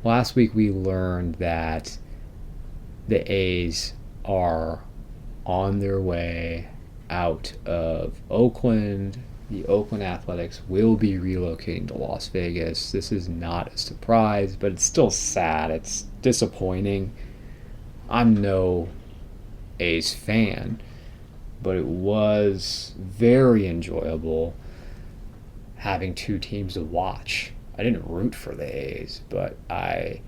Last week we learned that the A's are on their way out of Oakland. The Oakland Athletics will be relocating to Las Vegas. This is not a surprise, but it's still sad. It's disappointing. I'm no A's fan, but it was very enjoyable having two teams to watch. I didn't root for the A's, but I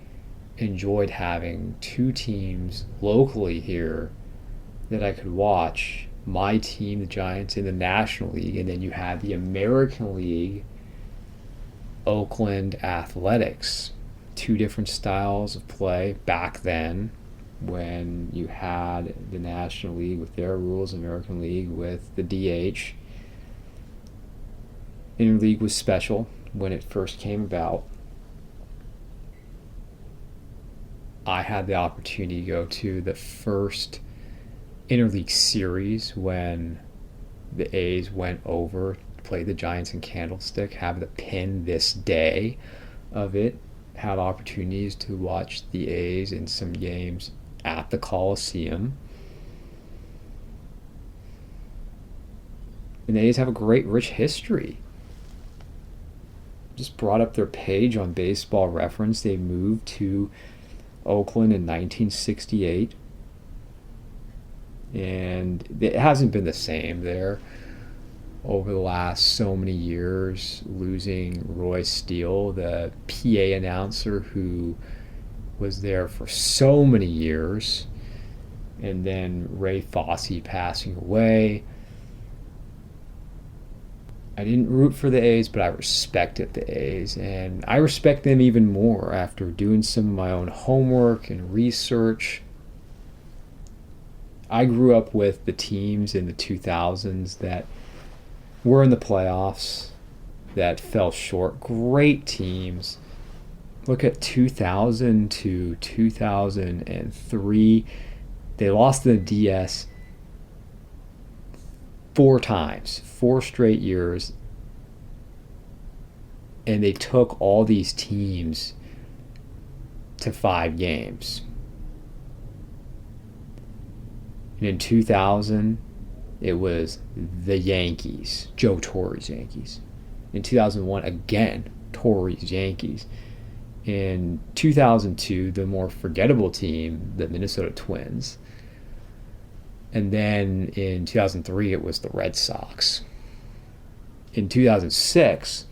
enjoyed having two teams locally here that I could watch. My team, the Giants, in the National League, and then you had the American League, Oakland Athletics. Two different styles of play back then when you had the National League with their rules, American League with the DH. Interleague was special when it first came about. I had the opportunity to go to the first interleague series when the A's went over to play the Giants in Candlestick, have the pin this day of it, had opportunities to watch the A's in some games at the Coliseum. And the A's have a great, rich history. Just brought up their page on Baseball Reference. They moved to Oakland in 1968. And it hasn't been the same there over the last so many years, losing Roy Steele, the PA announcer who was there for so many years, and then Ray Fosse passing away. I didn't root for the A's, but I respected the A's, and I respect them even more after doing some of my own homework and research. I grew up with the teams in the 2000s that were in the playoffs, that fell short. Great teams. Look at 2000 to 2003. They lost the DS 4 times, 4 straight years. And they took all these teams to 5 games. And in 2000, it was the Yankees, Joe Torre's Yankees. In 2001, again, Torre's Yankees. In 2002, the more forgettable team, the Minnesota Twins. And then in 2003, it was the Red Sox. In 2006,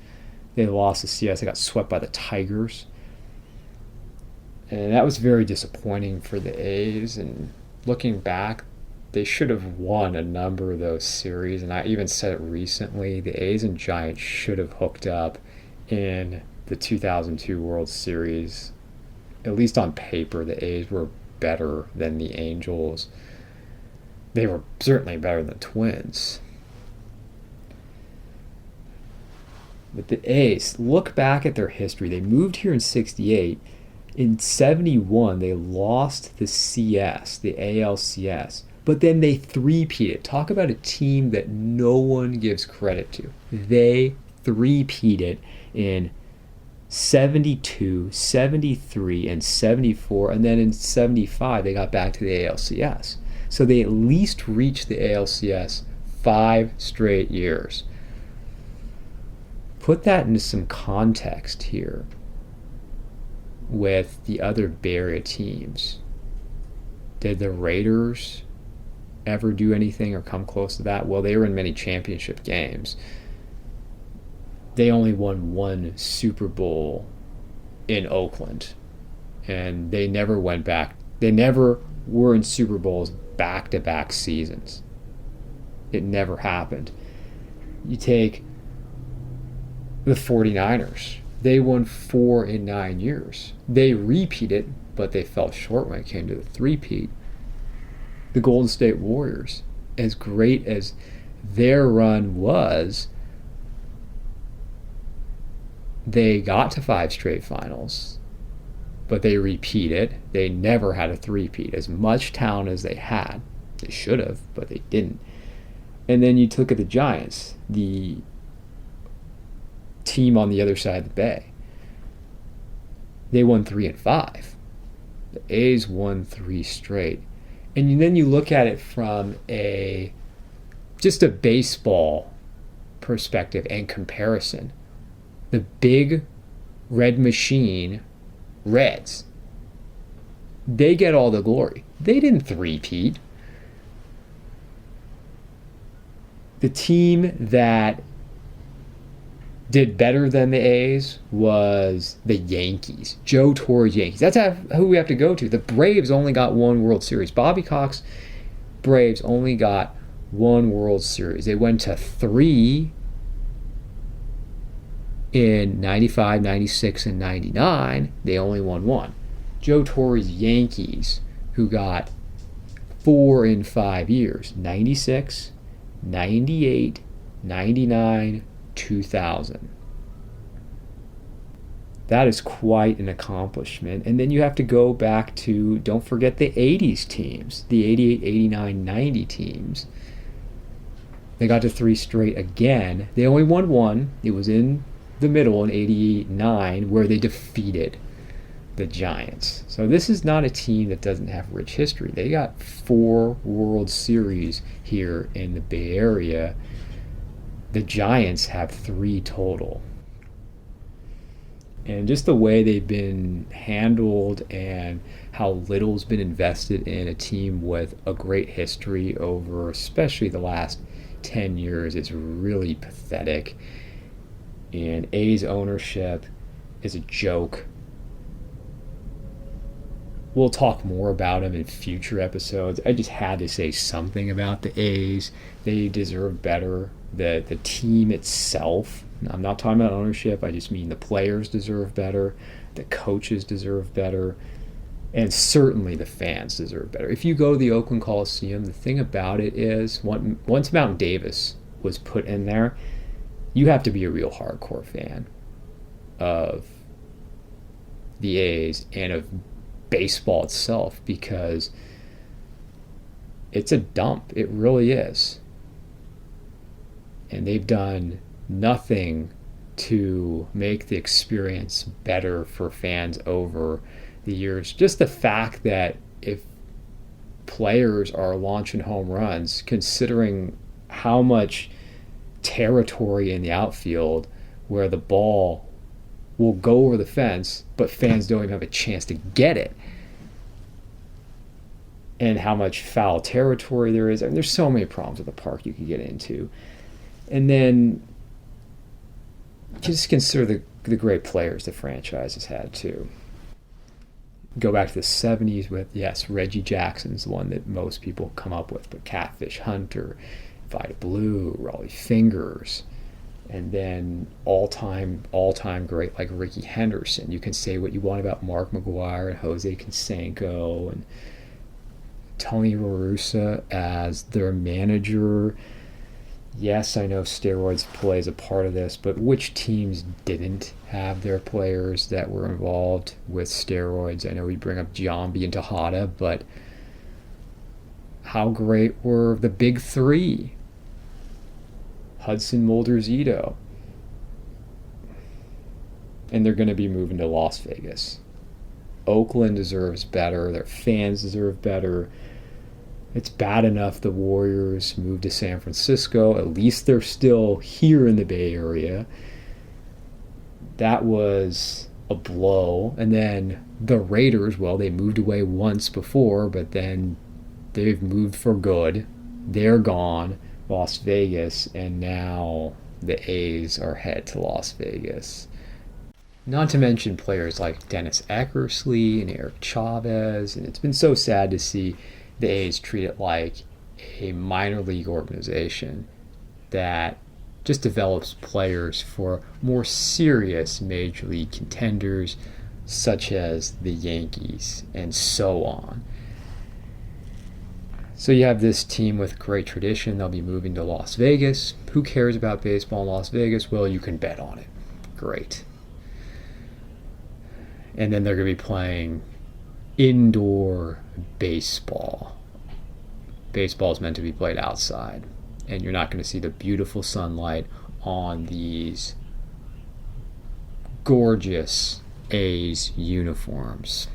they lost the CS. They got swept by the Tigers. And that was very disappointing for the A's. And looking back, they should have won a number of those series. And I even said it recently, the A's and Giants should have hooked up in the 2002 World Series. At least on paper, the A's were better than the Angels. They were certainly better than the Twins. But the A's, look back at their history. They moved here in 68. In 71, they lost the CS, the ALCS. But then they three-peated. Talk about a team that no one gives credit to. They three-peated in 72, 73, and 74. And then in 75, they got back to the ALCS. So they at least reached the ALCS 5 straight years. Put that into some context here with the other Bay Area teams. Did the Raiders ever do anything or come close to that? Well, they were in many championship games. They only won 1 Super Bowl in Oakland, and they never went back. They never were in Super Bowls back-to-back seasons. It never happened. You take the 49ers. They won 4 in 9 years. They repeated, but they fell short when it came to the three-peat. The Golden State Warriors, as great as their run was, they got to 5 straight finals, but they repeated. They never had a three-peat. As much talent as they had, they should have, but they didn't. And then you look at the Giants, the team on the other side of the bay. They won 3 and 5. The A's won 3 straight. And then you look at it from just a baseball perspective and comparison. The big red machine, Reds, they get all the glory. They didn't three-peat. The team that did better than the A's was the Yankees. Joe Torre's Yankees. That's who we have to go to. The Braves only got 1 World Series. Bobby Cox Braves only got 1 World Series. They went to 3 in 95, 96, and 99. They only won 1. Joe Torre's Yankees, who got 4 in 5 years, 96, 98, 99, 2000. That is quite an accomplishment. And then you have to go back to, don't forget the 80s teams, the 88, 89, 90 teams. They got to 3 straight again. They only won 1. It was in the middle in 89 where they defeated the Giants. So this is not a team that doesn't have rich history. They got 4 World Series here in the Bay Area. The Giants have 3 total. And just the way they've been handled and how little's been invested in a team with a great history over especially the last 10 years is really pathetic. And A's ownership is a joke. We'll talk more about them in future episodes. I just had to say something about the A's. They deserve better. The team itself, I'm not talking about ownership, I just mean the players deserve better, the coaches deserve better, and certainly the fans deserve better. If you go to the Oakland Coliseum, the thing about it is, once Mount Davis was put in there, you have to be a real hardcore fan of the A's and of baseball itself, because it's a dump. It really is. And they've done nothing to make the experience better for fans over the years. Just the fact that if players are launching home runs, considering how much territory in the outfield where the ball will go over the fence, but fans don't even have a chance to get it, and how much foul territory there is. I mean, there's so many problems with the park you could get into. And then just consider the great players the franchise has had too. Go back to the 70s with, yes, Reggie Jackson's the one that most people come up with, but Catfish Hunter, Vida Blue, Raleigh Fingers, and then all-time great like Ricky Henderson. You can say what you want about Mark McGwire and Jose Canseco and Tony La Russa as their manager. Yes, I know steroids plays a part of this, but which teams didn't have their players that were involved with steroids? I know we bring up Giambi and Tejada, but how great were the big 3? Hudson, Mulder, Zito. And they're going to be moving to Las Vegas. Oakland deserves better. Their fans deserve better. It's bad enough the Warriors moved to San Francisco. At least they're still here in the Bay Area. That was a blow. And then the Raiders, well, they moved away once before, but then they've moved for good. They're gone, Las Vegas, and now the A's are headed to Las Vegas. Not to mention players like Dennis Eckersley and Eric Chavez, and it's been so sad to see the A's treat it like a minor league organization that just develops players for more serious major league contenders such as the Yankees and so on. So you have this team with great tradition. They'll be moving to Las Vegas. Who cares about baseball in Las Vegas? Well, you can bet on it. Great. And then they're going to be playing indoor baseball. Baseball is meant to be played outside, and you're not going to see the beautiful sunlight on these gorgeous A's uniforms.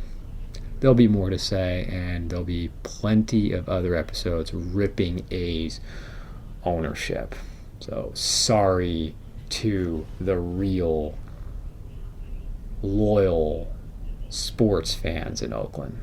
There'll be more to say, and there'll be plenty of other episodes ripping A's ownership. So sorry to the real loyal sports fans in Oakland.